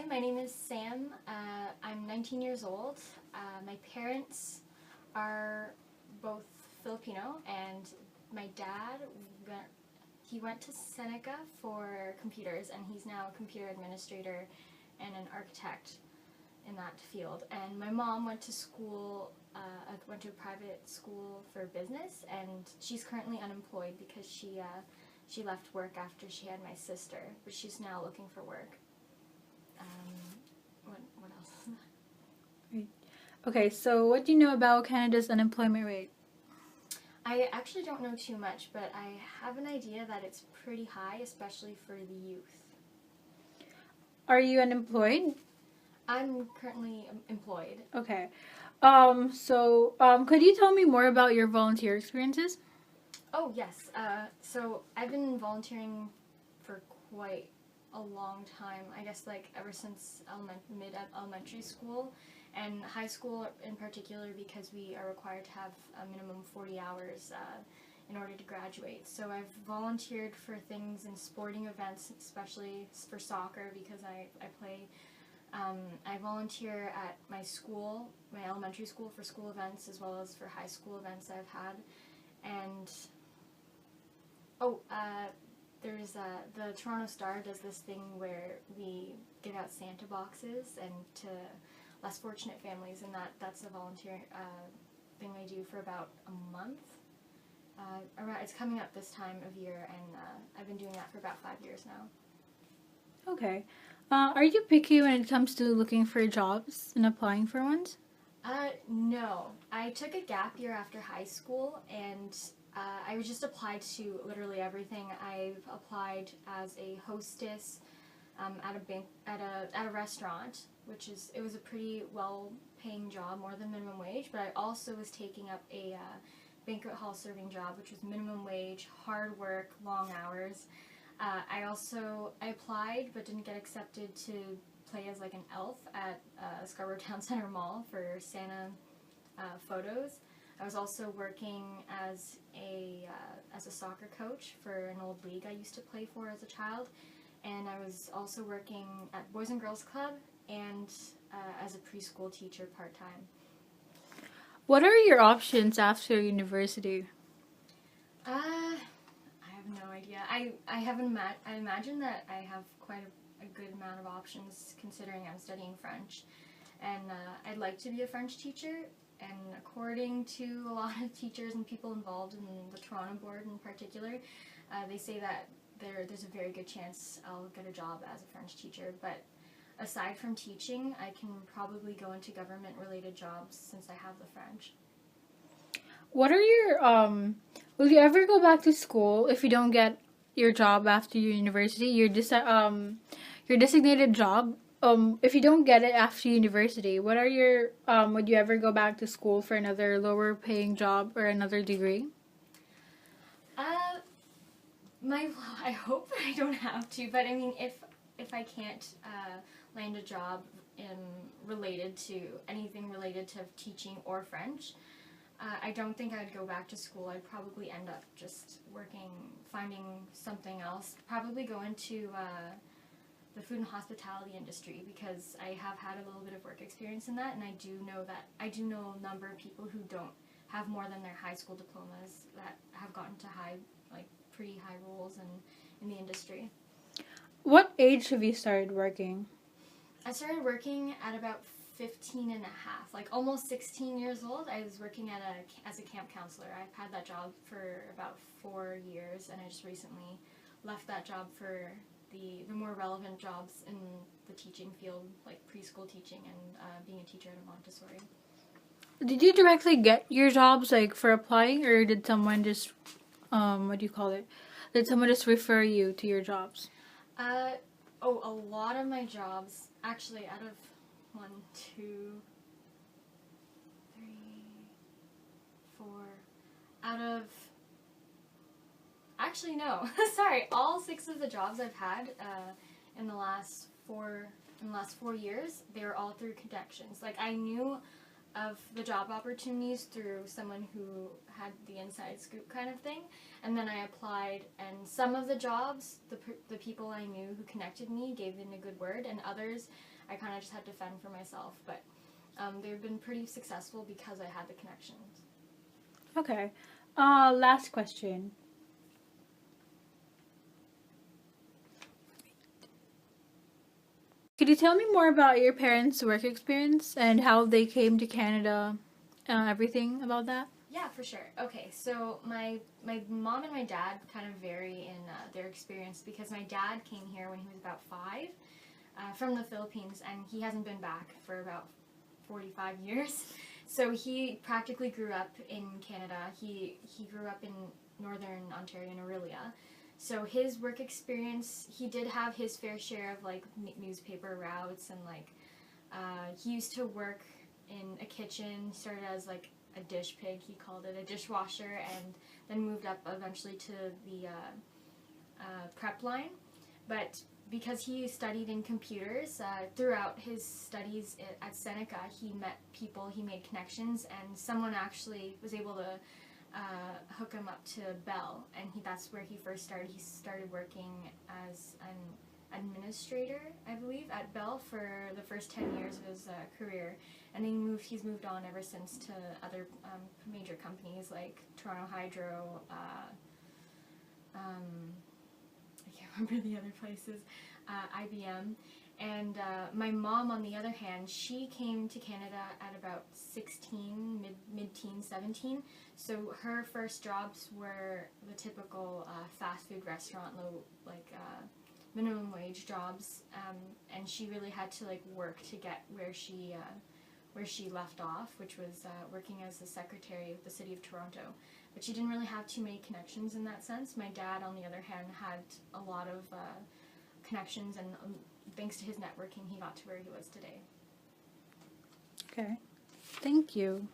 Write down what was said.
Hi, my name is Sam. I'm 19 years old. My parents are both Filipino, and my dad went to Seneca for computers, and he's now a computer administrator and an architect in that field. And my mom went to school, went to a private school for business, and she's currently unemployed because she left work after she had my sister, but she's now looking for work. What else? Right. Okay, so what do you know about Canada's unemployment rate? I actually don't know too much, but I have an idea that it's pretty high, especially for the youth. Are you unemployed? I'm currently employed. Okay. Could you tell me more about your volunteer experiences? Oh, yes. So I've been volunteering for quite a long time. I guess like ever since mid-elementary school and high school in particular, because we are required to have a minimum 40 hours in order to graduate. So I've volunteered for things in sporting events, especially for soccer, because I play. I volunteer at my school, my elementary school, for school events as well as for high school events I've had. And there's the Toronto Star does this thing where we give out Santa boxes and to less fortunate families, and that's a volunteer thing I do for about a month. It's coming up this time of year, and I've been doing that for about 5 years now. Okay. Are you picky when it comes to looking for jobs and applying for ones? No. I took a gap year after high school, and I just applied to literally everything. I've applied as a hostess at a restaurant, it was a pretty well-paying job, more than minimum wage. But I also was taking up a banquet hall serving job, which was minimum wage, hard work, long hours. I applied but didn't get accepted to play as like an elf at Scarborough Town Center Mall for Santa photos. I was also working as a soccer coach for an old league I used to play for as a child, and I was also working at Boys and Girls Club and as a preschool teacher part-time. What are your options after university? I have no idea. I imagine that I have quite a good amount of options considering I'm studying French, and I'd like to be a French teacher. And according to a lot of teachers and people involved in the Toronto board in particular, they say that there's a very good chance I'll get a job as a French teacher. But aside from teaching, I can probably go into government-related jobs since I have the French. What are your will you ever go back to school if you don't get your job after your university? Your designated job. If you don't get it after university, what are your would you ever go back to school for another lower paying job or another degree? I hope I don't have to, but I mean, if I can't land a job related to anything related to teaching or French, I don't think I'd go back to school. I'd probably end up just finding something else. Probably go into the food and hospitality industry, because I have had a little bit of work experience in that, and I do know a number of people who don't have more than their high school diplomas that have gotten to pretty high roles in the industry. What age have you started working? I started working at about 15 and a half, like almost 16 years old. I was working as a camp counselor. I've had that job for about 4 years, and I just recently left that job for the more relevant jobs in the teaching field, like preschool teaching and being a teacher at a Montessori. Did you directly get your jobs for applying, or did someone just what do you call it? Did someone just refer you to your jobs? A lot of my jobs, actually, out of 1, 2, 3, 4, out of, actually no, sorry, all 6 of the jobs I've had in the last 4 years, they were all through connections. Like, I knew of the job opportunities through someone who had the inside scoop kind of thing, and then I applied, and some of the jobs, the people I knew who connected me gave in a good word, and others I kind of just had to fend for myself, but they've been pretty successful because I had the connections. Okay. Last question. Could you tell me more about your parents' work experience and how they came to Canada? Everything about that? Yeah, for sure. Okay, so my mom and my dad kind of vary in their experience because my dad came here when he was about 5 from the Philippines, and he hasn't been back for about 45 years. So he practically grew up in Canada. He grew up in northern Ontario in Orillia. So his work experience, he did have his fair share of like newspaper routes, and like he used to work in a kitchen. Started as like a dish pig, he called it, a dishwasher, and then moved up eventually to the prep line. But because he studied in computers, throughout his studies at Seneca, he met people, he made connections, and someone actually was able to hook him up to Bell, and that's where he first started. He started working as an administrator, I believe, at Bell for the first 10 years of his career, and he's moved on ever since to other major companies like Toronto Hydro, I can't remember the other places, IBM. And my mom, on the other hand, she came to Canada at about 16, mid-teen, 17. So her first jobs were the typical fast food restaurant, low, like minimum wage jobs, and she really had to like work to get where she left off, which was working as a secretary of the City of Toronto. But she didn't really have too many connections in that sense. My dad, on the other hand, had a lot of connections, and thanks to his networking, he got to where he was today. Okay. Thank you.